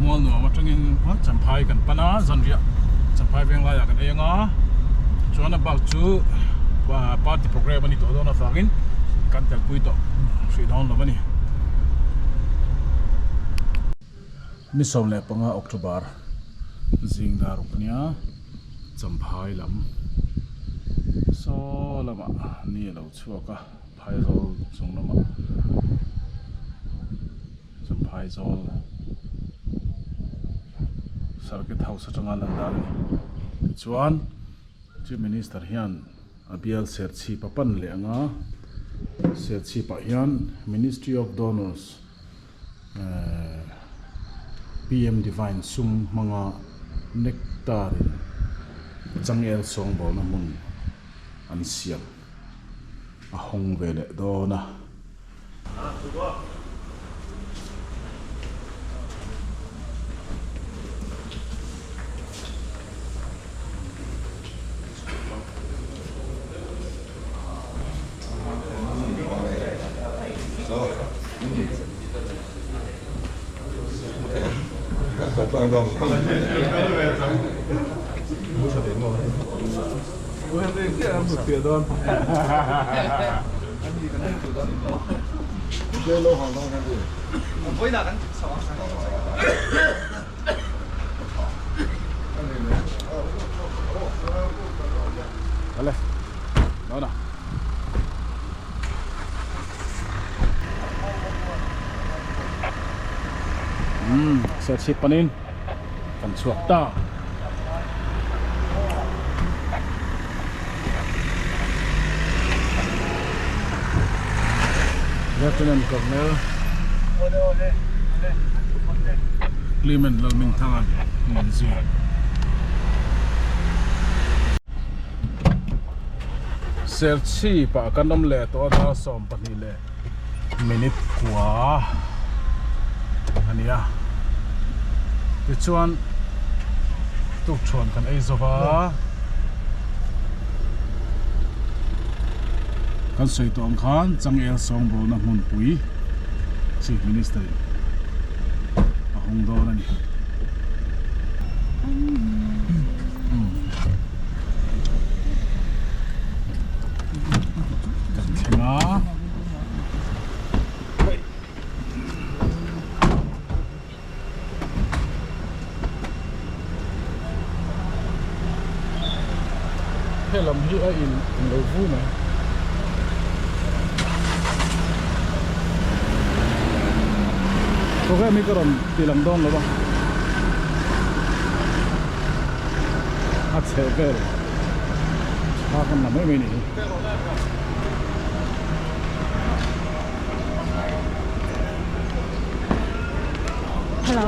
mua nua mà trong in Champhai kan pana zanria Champhai veng la ya kan enga chuan bak chu và party program ani to dona fangin kan tel pui to sri down lo bani misom le panga October zing dar upnia Champhai lam so lama ni lo chuaka phai rol sung lama Champhai zol Circuit House atanga landar ni chuan Chief Minister hian abial Serchhip papan le anga Serchhip pa hian Ministry of Donors PM Divine sum manga nectar Changel sawngbawlna mun an siam a hongvele dona Vale, no. Serchhip panin kan chuak ta Lieutenant Governor Clement Lalming Thangan Manzi Serchhip pa kanom le to da som pani le minute kwa ania tichuan tuk chuan kan ei zova kan soi to ang khan Changel sawngbawlna mun pui Chief Minister ahong do na ni kan thenga lam hi a in lo vu na ko ga mi karon tilang don lo ba a chhehvel ha kan na mai ni hello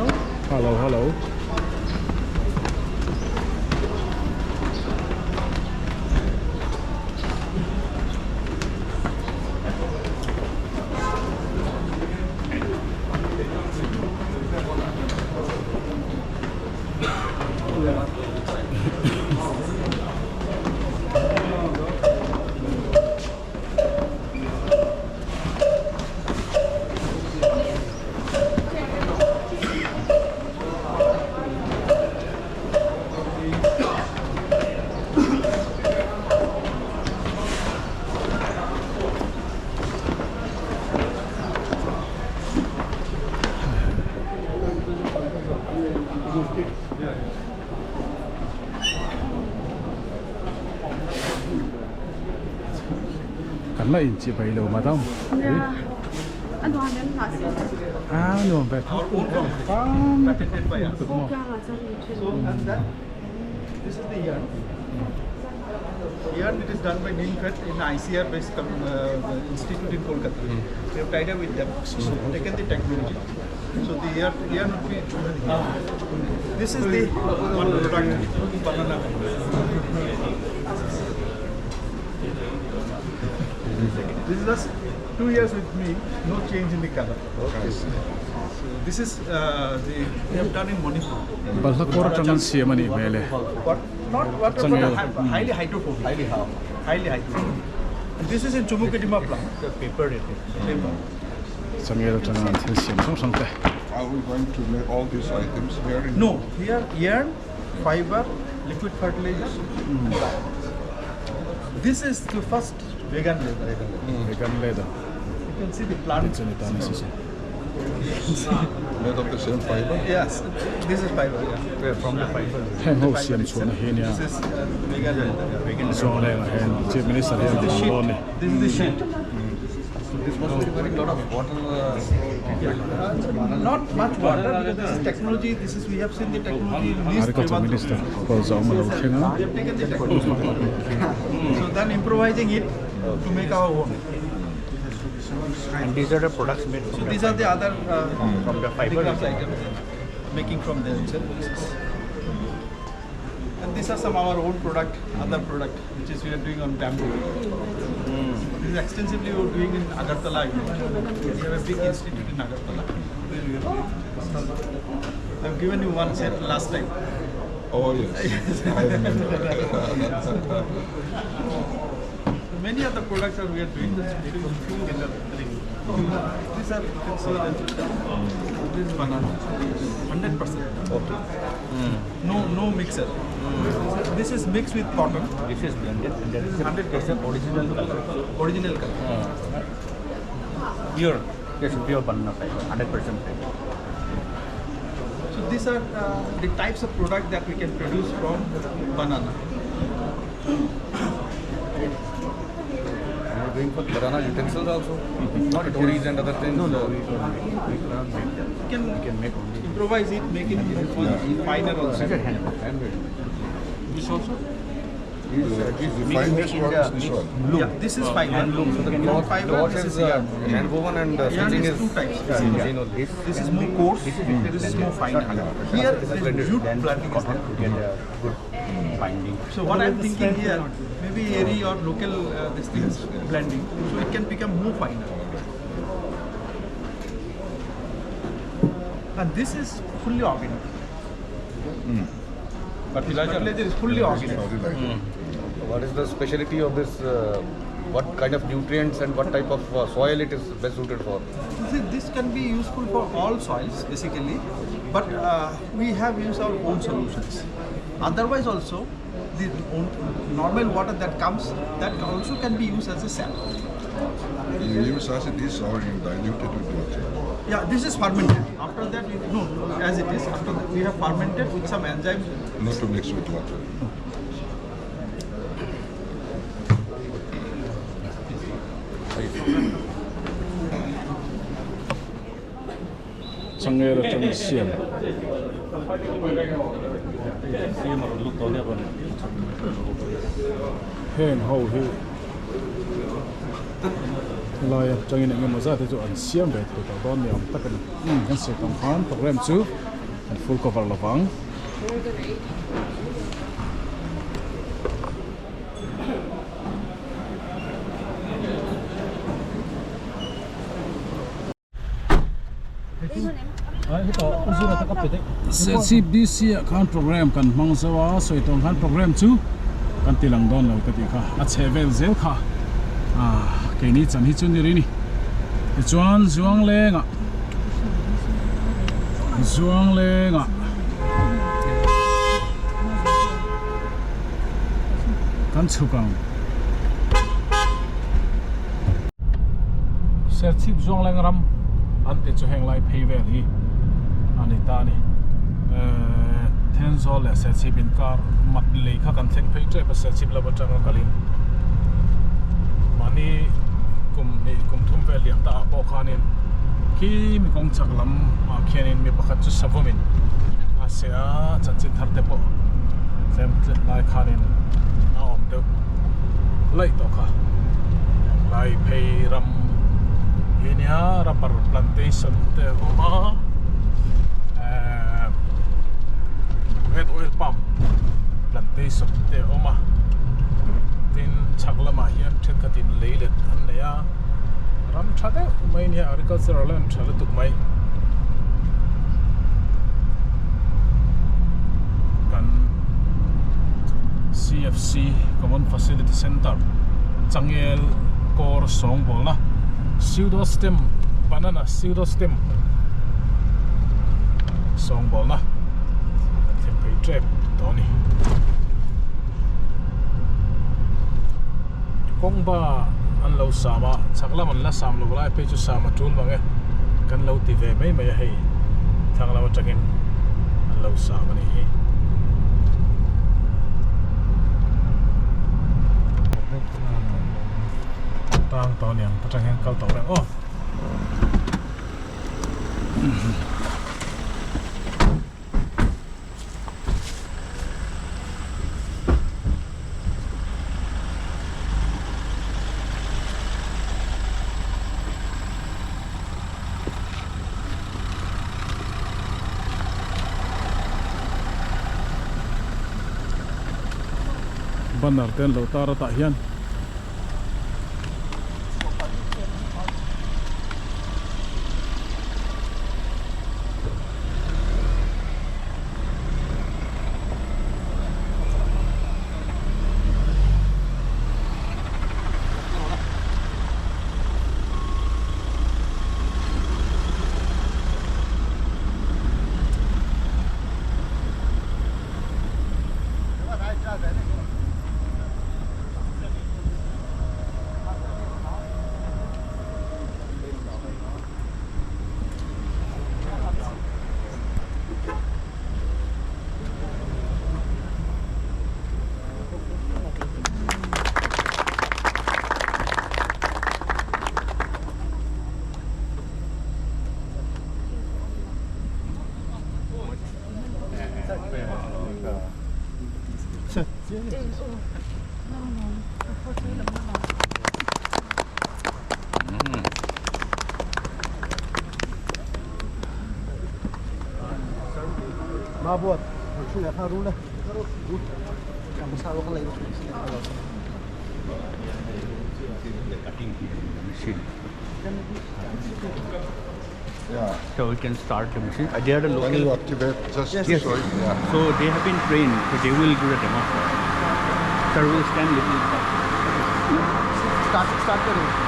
kan la in chi bai lo ma dam anh đoàn đến là no ba This is the yarn. Yarn it is done by Ninkat in ICR based institute in Kolkata. We have tied up with them, so taken the technology. So the yarn would be. This is the one product. Banana. This is just 2 years with me, no change in the color. Okay. So this is we have done in Manipur. balha kor changan siamani mele What? Not water, but highly hydrophobic. Highly hydrophobic. And this is in Chumukedima plant. The paper it is. Paper. Changel changan thil siam song song te Are we going to make all these items here? No, here yarn, fiber, liquid fertilizer. This is the first vegan leather. Vegan leather. You can see the plant. Made of the same fiber? Yes, this is fiber. Yeah, from the fiber. Heng ho siam chuan a hi nia. This is vegan leather. Vegan leather. Zuangleng a hen Chief Minister hen This is the a lon ni. sheet. This is the sheet. This must be requiring a lot of water. Not much water because this is technology. This is we have seen the technology in these Agriculture Minister ko zong ma lo thenga. We have taken the technology. So then improvising it to make our own. And these are the products made So these are the other from the fiber. items making from themselves. And these are some of our own product, other product, which is we are doing on bamboo. This is extensively we are doing in Agartala. We have a big institute in Agartala. I've given you one set last time. Oh yes, I remember. Many other products are we are doing. These are, you can see that this is banana, 100%. Okay. No mixer. This is mixed with cotton. This is blended and that is 100% original color. Original color. Pure. Yes, pure banana fiber, 100% fiber. So these are the types of product that we can produce from banana. And you're doing for banana utensils also? Not toys and other things? No, we cannot make that. We can make only. improvise it, make it finer also. These are handmade. This also? The finest one is this one. Yeah, this is fiber. Handloom. So the cloth This is is yarn. hand woven and Yarn stitching is is two types. This This is more coarse. This is more fine. Here it is jute blending. cotton to get a good binding. So what I'm thinking here, maybe airy or local this thing is blending, so it can become more finer. And this is fully organic. Fertilizer is fully organic. What is the specialty of this? What kind of nutrients and what type of soil it is best suited for? See, this can be useful for all soils basically, but we have used our own solutions. Otherwise also, the normal water that comes, that also can be used as a sap. You use as it is or you dilute it with water? Yeah, this is fermented. After that, as it is. After that, we have fermented with some enzymes. Not to mix with water. Changel Kawr siam. Heng ho hi. Lai changin ngam maza te chu an siam ve tu ta don niam takan. Kan se tong khan program chu and full cover lawang. Serchhip this year kan program kan mangsawa soitong kan program chu kan tilang don lo kati kha a chhehvel zel kha ke ni chan hi chu ni ri ni chuan Zuangleng kan chukang Serchhip Zuangleng ram ante chu heng lai pheivel hi ani ta ni tenzol le Serchhip in car mat le kha kan thleng phei tre pa Serchhip la batanga kalin mani kum thum vel liam ta po khanin ki mi kong chaklam khianin mi pakhat chu savomin a se a chanchin thar te po sem lai khanin a om de lai to kha lai phei ram hinia rubber plantation te oma red oil palm plantation te oma tin chaklama hian thekatin leilet an neya ram thade mai ni agricultural land thale tuk mai kan CFC Common Facility Center Changel Kawr sawngbawlna pseudo stem banana pseudo stem sawngbawlna Champhai trip Tony Kongba an lo sama chaklam an la sam lo lai pe chu sama tul mange kan lo ti ve mai mai hei thangla ma takin an lo sama ni hi tang to niang patang hang kal to rang oh banner ten lo tara ta hian Mabuat, sudah haru lah. Kamu salah kan lagi. Yeah. So we can start the machine. They are the When you local. activate, just Yes. show it. Yeah. So they have been trained. So they will give a demo. Sir will stand little. Start करें.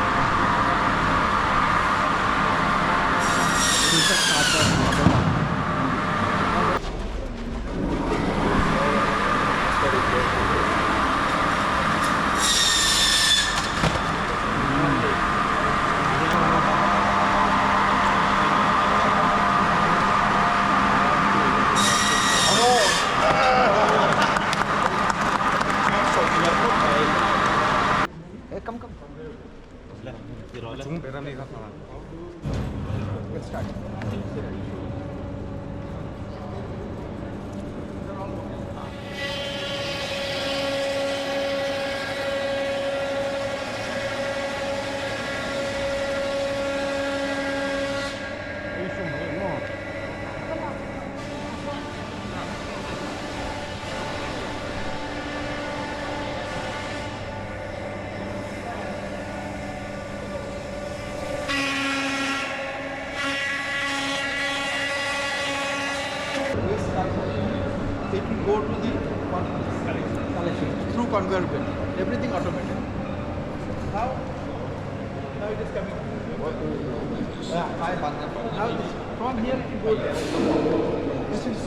It will go to the collection through conveyor belt. Everything automated. Now it is coming. Now from here it will go there. This is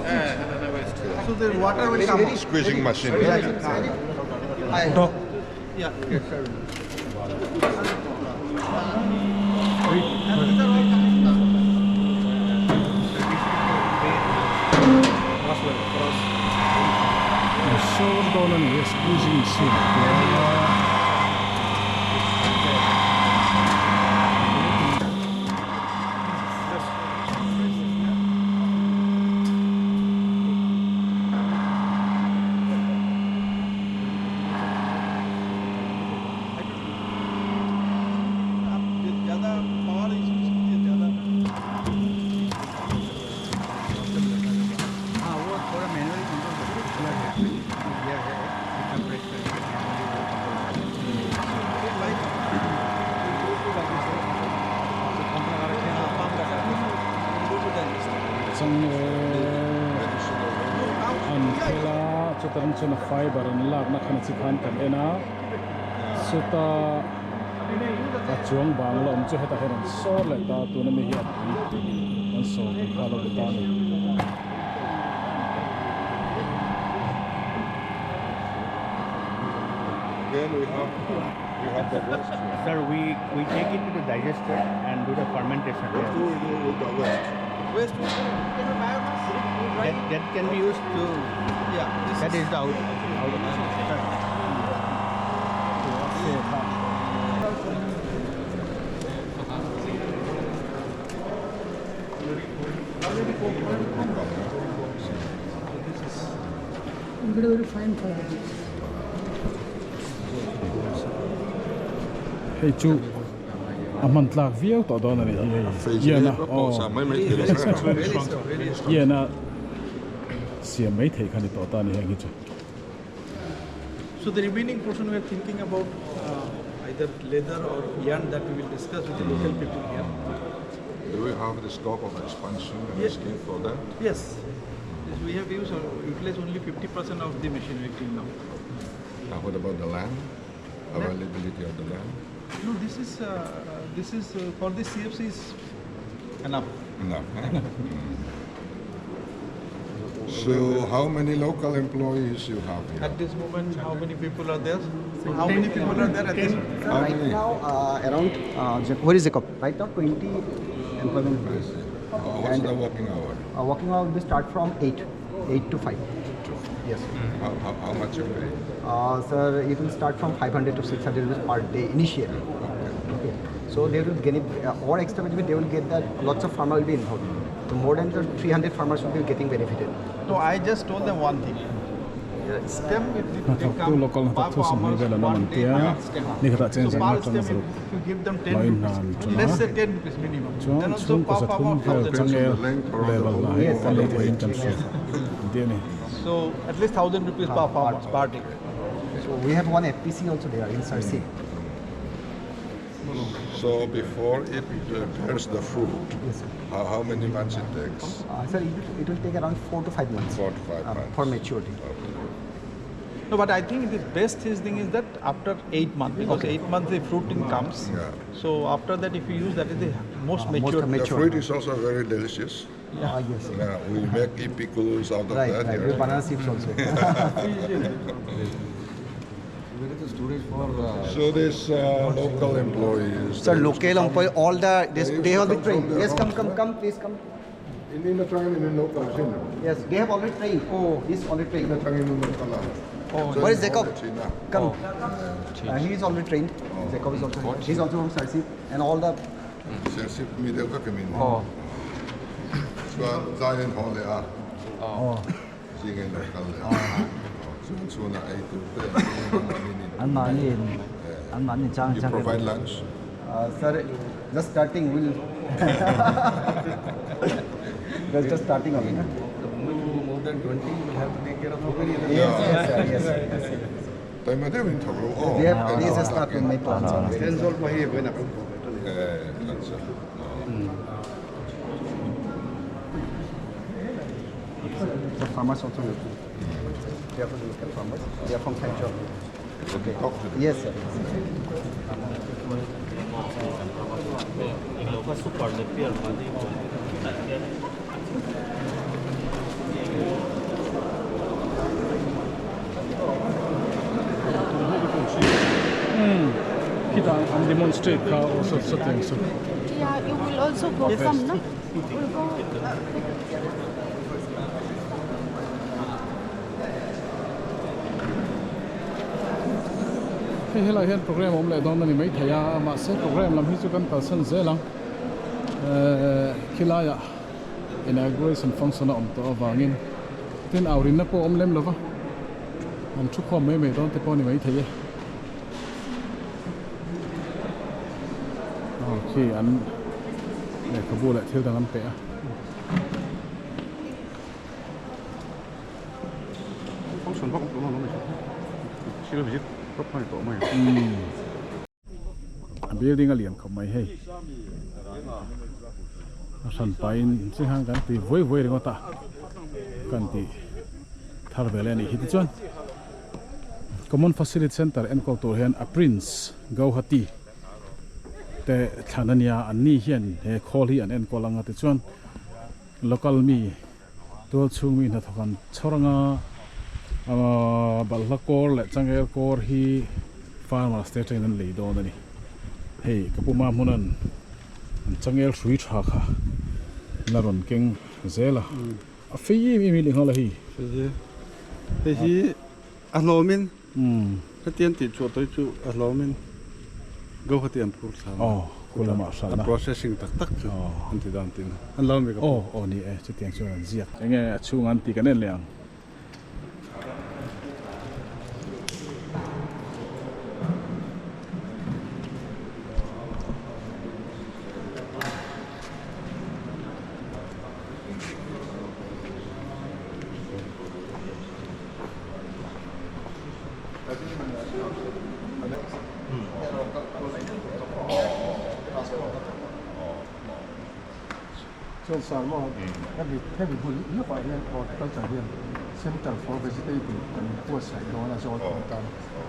so the water will come. Very squeezing machine. Yeah. sawngbawlna is squeezing machine. ज़्यादा power ज़्यादा हाँ वो थोड़ा manually control करते Chutang chuna fiber and lak na khana chikhan kan ena suta chuangbawlna chu heta heran so le ta tu na mi hi an so khalo ta ni then we have the West. Sir, we take it to the digester and do the fermentation What there. do we do with the West? Waste wood, biomass, right? That can be used to, Yeah, this that is the out. Hey chu aman tlak viau to don ani ye na ye na siam mai thei khani to ta ni hangi chu So the remaining portion we are thinking about either leather or yarn that we will discuss with the local people here. Do we have the scope of expansion and Yes. scheme for that? Yes, we have used or utilized only 50% of the machinery till now. What about the land? Availability of the land? No, this is for the CFC is enough. Enough. So how many local employees you have here? At this moment, how many people are there? How many people are there at this moment? How Right many? now, around, where is Jacob? Right now, 20 employment. What's the working hour? Working hours will start from 8 to 5. Yes. How much you pay? Sir, it will start from 500 to 600 rupees per day initially. Okay. So they will get it, or extra benefit, they will get that lots of farmers will be involved. So more than the 300 farmers will be getting benefited. No, I just told them one thing. Stem, if na they thok tu come local na per thok tu sam ni farmers, vela na one man day tia per stem. ni kata chen So chen per na stem, tang saru if you give them 10 Mai rupees, nan chuna. let's say 10 rupees minimum. chuan Then also chung ko per sa farmer, thum ve 1,000 changel rupees. length or level the na whole- he Yes, kan le yes, income yes. share de ni So at least 1,000 rupees per farmer, per day. So we have one FPC also there in Serchhip. So before it bears the fruit, how many months it takes? Sir, it will take around 4 to 5 months 4 to 5 months. for maturity. No, but I think the best thing is that after 8 months, because 8 months the fruiting comes. Yeah. So after that, if you use that, is the most mature. The mature. fruit is also very delicious. Yes. Yeah, we make pickles out of Right, that. right. yeah. With banana chips also. So this local employees. Sir, they local employee, all the, used they to have been come from trained. their Yes, homes, come, please come. Hindi na tayo local sino. Yes, they have already trained. Oh, he's already trained. Tayo local lang. Where is Jacob? China. Come. He is already trained. Jacob is also trained. He's also from Serchhip. And all the... Serchhip middle ka kami. Oh. So tayo hole ah. Oh. Sige local. So na ay tupe. You provide lunch. Sir, just starting. We'll... That's just starting only. No? More than 20, you will have to take care of so many. Yes. Tayo madewin tawlo. Oh. They have, they just start with my plants. Cancer. The farmers also look. They are from the local farmers. They are from Changel. Okay. Talk to them. Yes, sir. kita am demonstrate ka also something so Yeah, you will also go from, no? We'll go. helai hian program om le don ni mai thaya ma se program lam hi chu kan tal san zelang khilaya inauguration function om to awangin tin aurin na po om lem lova am chu khom mai mai don te po ni mai thaye okay an le kabu la thil dang am pe a Function bốc đúng không? Chỉ là viết bốc phải tổ mày. building a lian khom mai hei san pain chi hang kan ti voi ringo ta kan ti thar vele ni hiti chuan common facility center en ko tur hian a prince gauhati te thanania anni hian he khol hi an en ko langa te chuan local mi tol chung mi na thokan choranga balhla kor le changel kor hi farmer state nan lei do na ni hei kapuma munan changel shui tha kha laron keng zela a fi mi li hala hi hi alomin hatian ti chu toi chu alomin go hatian phur sa kulama sana processing tak chu anti dan tin alomi ka ni chu tiang chu an ziak enge chung an ti kanen leang Salmon, heavy bull, look at him or culture here. Center for vegetable and poor side, no one has all done.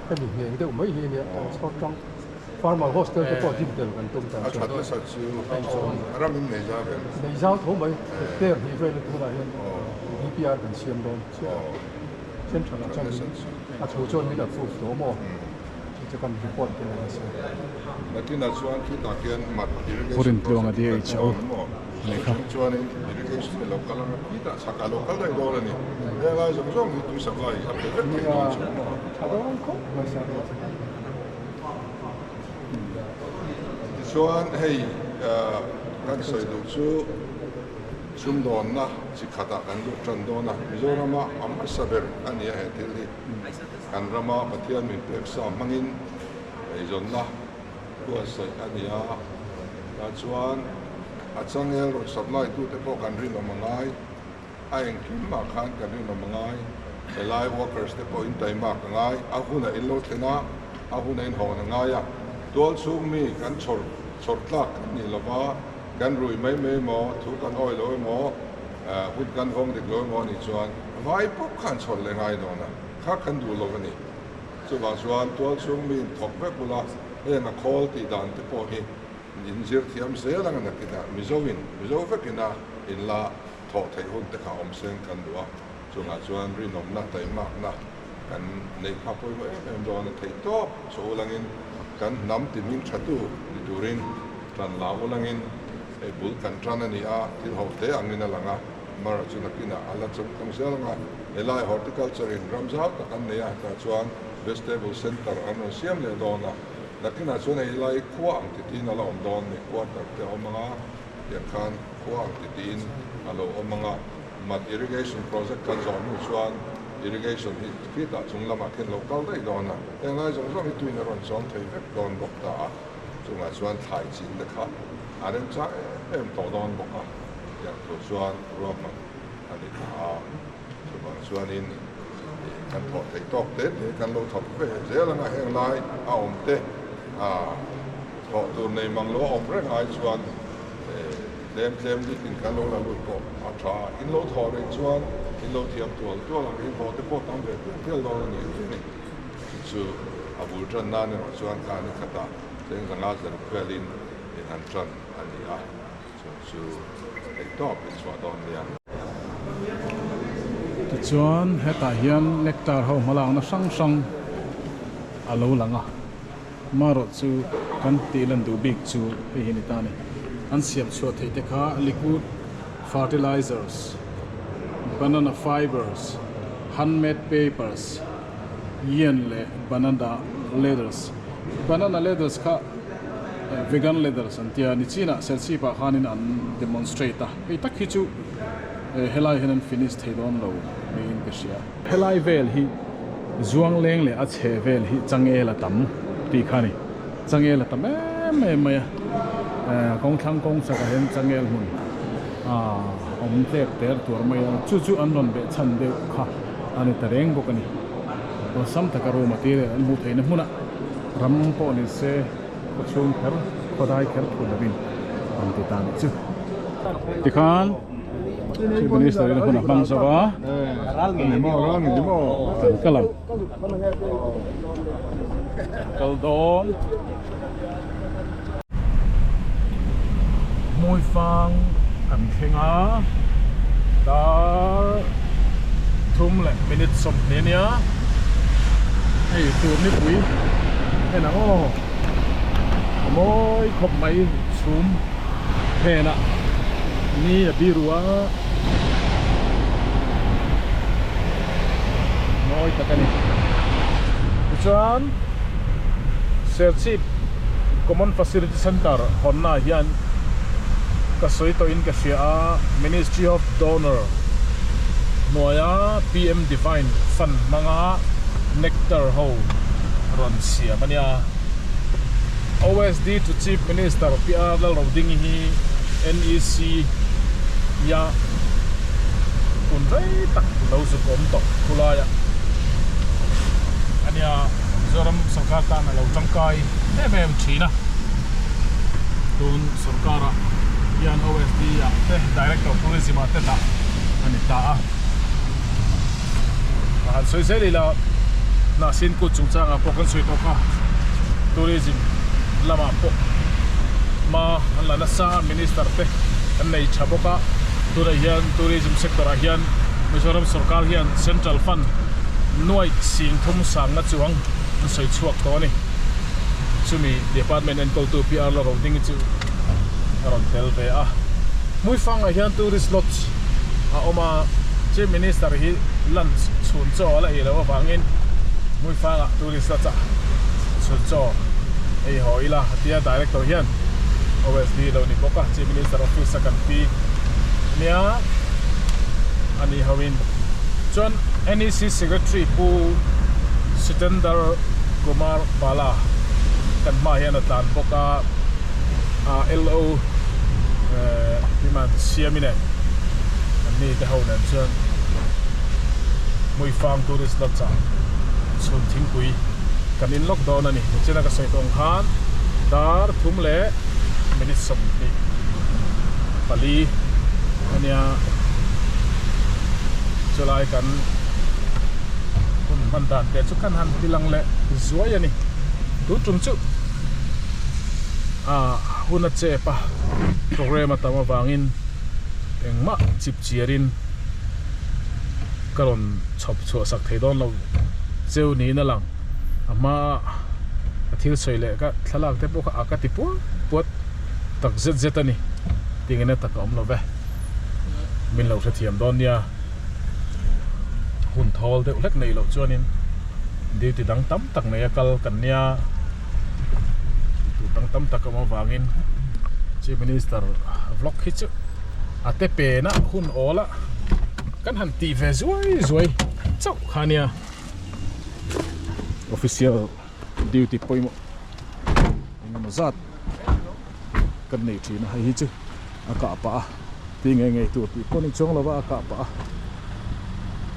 Heavy here, the way here, so strong. Farmer hostel to put him and took that. Ramin Nezaven. They is out home, there, he very good at him. EPR and CM Central at who joined me the food no more. It's a kind of report. Purin tlawhna DHO chuan irrigation local kita saka local dai dor ani ela zong tu supply up to chuan hei kan soi du chu sum don na sikhata kan du tran don na mizorama ambasador ani he thili kan rama pathian min pek sa mangin ei zon na ko sai ania ta chuan a changel ro supply tu te po kan rin mangai a eng kim ma khan kan rin mangai elai workers te po in tai ma ngai a huna in lo tena a huna in hon ngai ya dol chu mi kan chor tlak ni lova kan rui mai mai mo thu kan oi lo mo hut kan hong de lo mo ni chuan vai po khan chor le ngai do na kha kan du lo ni chu ba chuan dol chu mi thok pe bula e na khol ti dan te po hi in zir thiam se lang na kina mizo kina in la tho thai hun te kha om seng kan duwa chunga chuan ri nom na tai mak na kan nei kha poi mo em do na thai to so langin kan nam ti min thatu ni turin tan la langin e bul kan tran ani a til ho te angina langa mar chuna kina ala chum kam se langa elai horticulture in ramzau ta kan nei a ta chuan vegetable center ano siam le do na lakina chuan ei lai khuang ti tin ala om don ni quarter te omanga yan khan khuang ti tin alo omanga mat irrigation project kan zon nu chuan irrigation hi kita chunglama ken local dai dona engai zong zong hi tuina ron chon thei vek don bokta chunga chuan thai chin de kha aren cha em to don boka yan to chuan rama ani kha chuan in kan thot thei tok te kan lo thop ve zelanga heng lai a om te thọ tu nei mang lo om reng ai chuan lem đi in kan lo la lu ko a tha in lo thọ re chuan in lo thiam tu lang in ho te po tam ve tel lo ni ni chu a bul tran na ne chuan ka ni khata teng zanga zan kwelin in han tran ani a chu ei top in swa don lian ti chuan heta hian nectar ho malang na sang alo langa maro chu kan tilan du big chu hi ni ta ni an siam chu thei te kha liquid fertilizers banana fibers handmade papers yen le banana leathers kha vegan leathers an tia ni china Serchhip khanin an demonstrate ei takhi chu helai henan finish thei don lo main kashia helai vel hi Zuangleng le a chhehvel hi changel tam ti khani changel tam em ya kong thang kong sa ka hen changel hun om tek ter tur mai chu an non be chan de kha ani tareng bokani to sam ta karo ma te an mu theina huna ram po ni se chum kher khodai kher khulabin an ti tan chu ti khan chief minister ni huna bang sawa rang ni mo kalam Kaldon Hmuifang Tourist Dar thum le minute som nenia hey tur ni pui Hey na oh. Moi khop mai chum he na. Ni a birua. Moi takani. Chuan Serchhip Common Facility Center hawnna hian ka soi to in ka sia Ministry of Donor noya PM Divine Fund manga nectar ho ron sia mania OSD to Chief Minister PR la loading hi NEC ya kunrai tak lo su kom to kulaya ania zoram sarkar ta na lo tangkai em china tun sarkara yan OSD ya te director of tourism ate ta ani ta a soi se lila na sin ku chungcha nga pokan soi to ka tourism lama po ma alla na sa minister te an nei chaboka tura hian tourism sector a hian Mizoram sarkar hian central fund nuai sing thum sang na chuang soi chuak to ni chumi department and go to PR lo ding chu aron tel be a Hmuifang a hian tourist lodge a oma chief minister hi lunch chun cho la i lo wangin Hmuifang a tourist lodge chun cho ei hoila tia director hian OSD lo ni boka chief minister office kan pi nia ani hawin chon NEC secretary pu Sitendar Kumar Bala kan ma hian atan boka LO piman siamine ani te honan chon Hmuifang Tourist Lodge chun thingpui kan in lockdown ani chena ka sai tong han dar thumle minute som ni pali ania chulai kan man dan te chu kan han tilang le zuai ani tu tum chu huna che pa program atama wangin engma chip chiarin karon chop chu sak theidon lo cheu ni na lang ama athil soile ka thalak te poka akati pu pot tak zet ani tingena tak om lo ve min lo thiam don nia hun thol de ulek nei lo chuanin duty dang tam tak nei akal kan nia tu dang tam tak ma wangin chief minister vlog hi chu ate pe na hun ola kan han ti ve zuai chau khania official duty poimo ngam zat kan nei thina hi chu aka pa ti nge tu ti poni chong lawa aka pa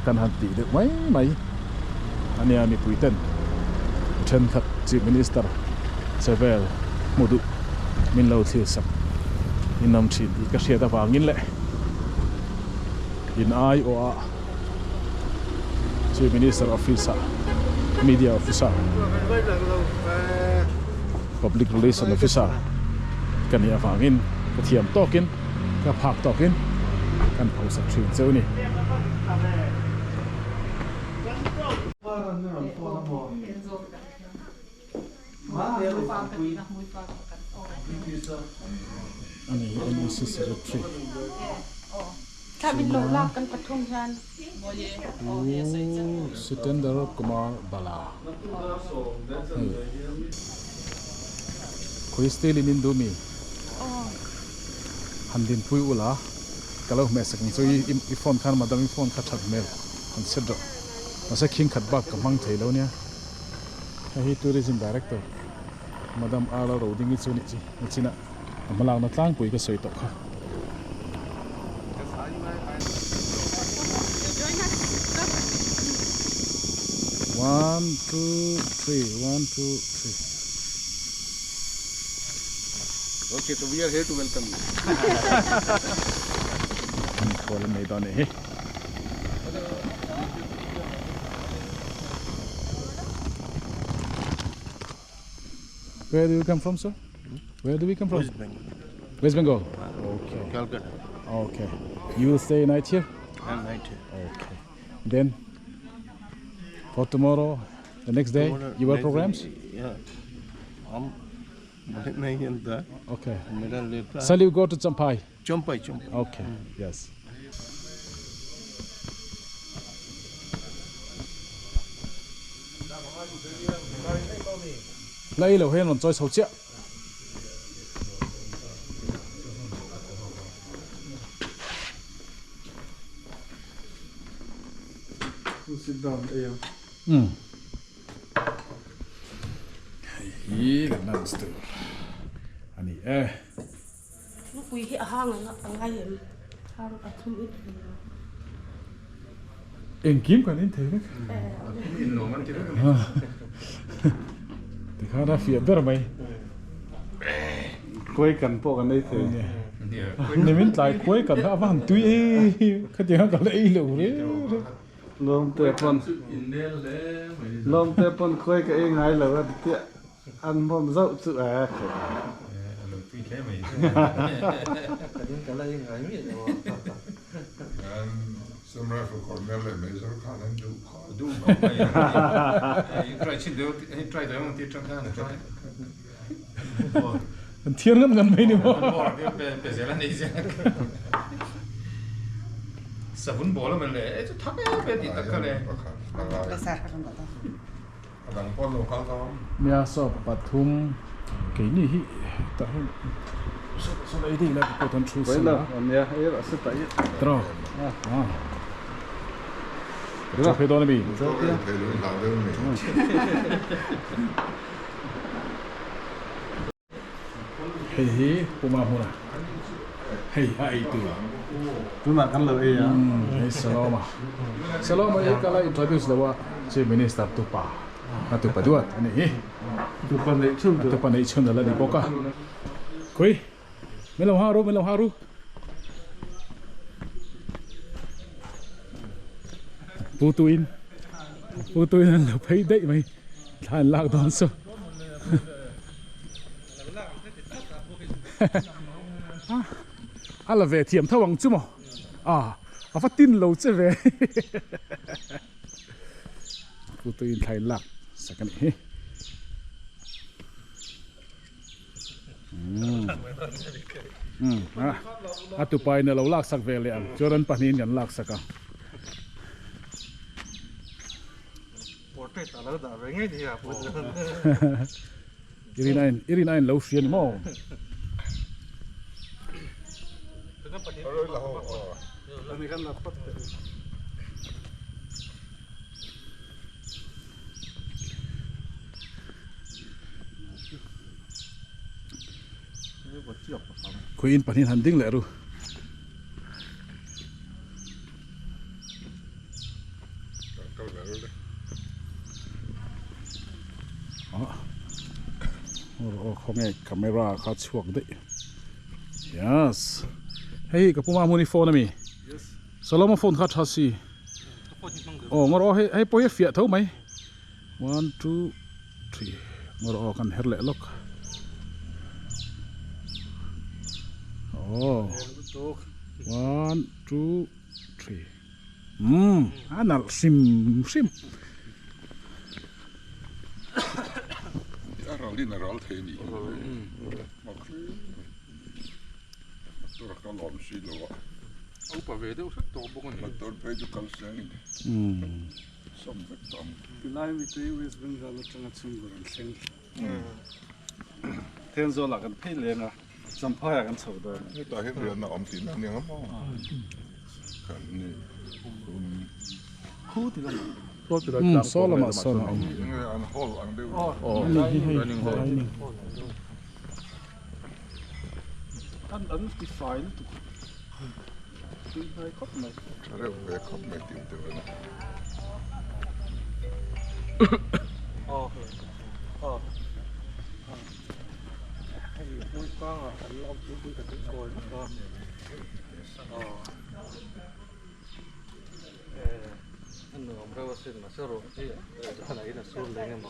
kan han ti de mai ania mi puiten then khat chief minister chhehvel mudu min lo thil sak inam thin ti ka hria ta wangin le in ai o a chief minister officer media officer public relation officer kan ya wangin ka thiam tokin ka phak tokin kan phausa thin cheu ni ani NEC secretary Kabin lo lak kan pathum han Sitendar Kumar Bala koi stel in indumi handin pui ula kalau mesak so I phone khan madam I phone khat mel consider masa king khat bak kamang thailo nia hi tourism director madam ala roding I chuni chi china amalang na tlang pui ka soi to kha One, two, three. Okay, so we are here to welcome you. Where do you come from, sir? Where do we come from? West Bengal. West Bengal. Okay. Calcutta. Okay. You will stay night here? And night here. Okay. Then for tomorrow, the next day, Tomorrow, you have next programs? day, yeah. Okay. Shall you go to Champhai? Champhai. Okay. Yes. Lấy lẩu hen còn chơi sầu chiếc. Sit down, yeah. Ý là nằm từ anh ấy lúc quý hiện hang là ngay hiểm hang ở thung ít em kiếm còn đến thế đấy thì khá là phiền rất là mày quay cần bộ gần đây thế nên mình lại quay cần các bạn tuy cái tiếng cái lấy lẩu đấy lom tép con quay cái ngay là tiện ăn bom dậu sự à Somewhere for Cornell, Major Khan and do. Try to own teacher can try. Thiên lắm gần mấy nữa. Sabun bola mình lệ, thắc cái bé thì tất cả lệ. Đang con lồng khang khang. Mẹ so Pathum cái này hi, tại so đây đi là có thân chú vậy là anh nhá, ấy là sẽ tại. Trâu. Rồi phải đón đi. Hey, puma muna. Hey, hai tu. Tôi mà ăn lợi à. Hey, salama. Salama ấy cái là introduce là chị minister tu pa. Tu pa duat, này. Tu pa này chung được. Tu pa này chung được là đi boka. Koi. Melau haru. Putuin là phải đấy mày. Thành lạc đón số. Là về thiểm thao bằng chứ mà phát tin lâu chứ về phụ tôi thay lạc sẽ cái này tụi bay nó lâu lạc sắc về liền cho nên bạn nhìn nhận lạc sắc à Irin lâu phiền mà Queen panin handing le ru không nghe camera khá chuộc đấy yes hey cái puma muni phone mi salama phone khá chasi ngor hey poi fiat thau mai 1 2 3 ngor kan her le lok Oh, 1 2 3 anal sim Aralina ral theni Motor kan lom si lo Opa về đâu rất to bông này. Motor pe ju kal sang som vetam Lai mi tei West Bengal tanga chungguran seng Ten zo la kan phei lenga Champhai kan chho da ni ta he rian na om tin ni ngam kan ni khu ti so là ni an hol ang de an ti fine tu hai khop mai re ve khop me tim te na Hmuifang kan lom tu ka tu koi ko anh ngom ra wasin ma sero ti ana ina sur lenge mo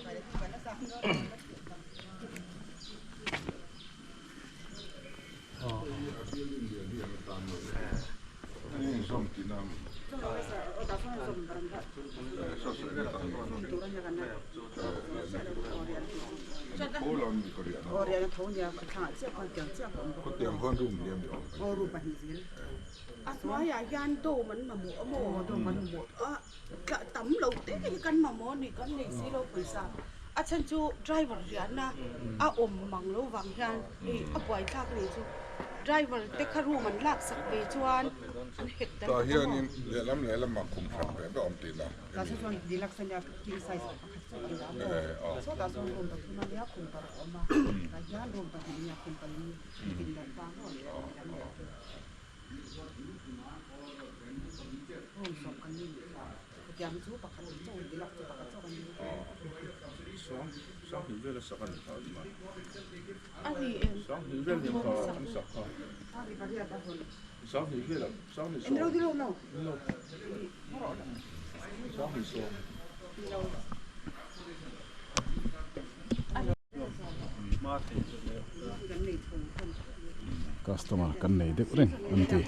ni som tinam so lan mi ko ria Or ya thau nya ka tha che kon kyang che kon ko tiam hon rum liam yo o ru pa hi zil อันว่าอย่ายันโตมันมาหมูโมโตมันหมดกะตำเราเต้กันมาโมนี่กันนี่สิเราไปซาอาฉันจูไดรเวอร์ยันนะอาอมมังโลวังยันอาป่วยทักนี่จูไดรเวอร์เตคารูมันลากสักเบจวนอันเห็ดแต่ ta hian in le lam ma kum khan be be om ti la ka se chon dilak san ya king size ka kha so da so rum ta thuna ya kum ta oma ka ya rum ta ni ya kum pa ni tin da pa no rum so kan ni jam chu pa khan chu dilak chu pa ka chu kan ni sang hi vel sa kan ta ma อันนี้ sang hi vel hi ka an sa ka ari pa ya ta hon sang hi vel sang hi so indro dilo no sang hi so customer kan nei deuh reng an ti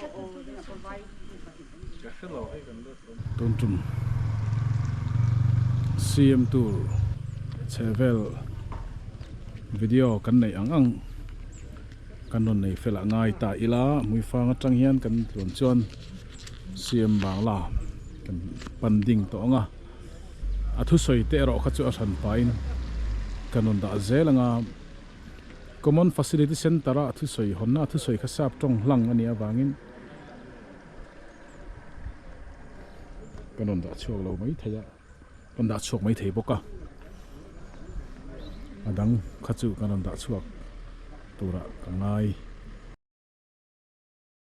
ton tum CM2 chhehvel video kan nei ang kan non nei fela ngai ta ila Hmuifang atang hian kan tlon chuan CM bangla kan panding to anga athu soi te ro kha chu a than pain kanon da zelanga common facility center a thu soi hawnna thu soi kha sap tong hlang ani awangin kanon da chuak lo mai theya kan da chuak mai thei boka adang kha chu kanon da chuak tura kangai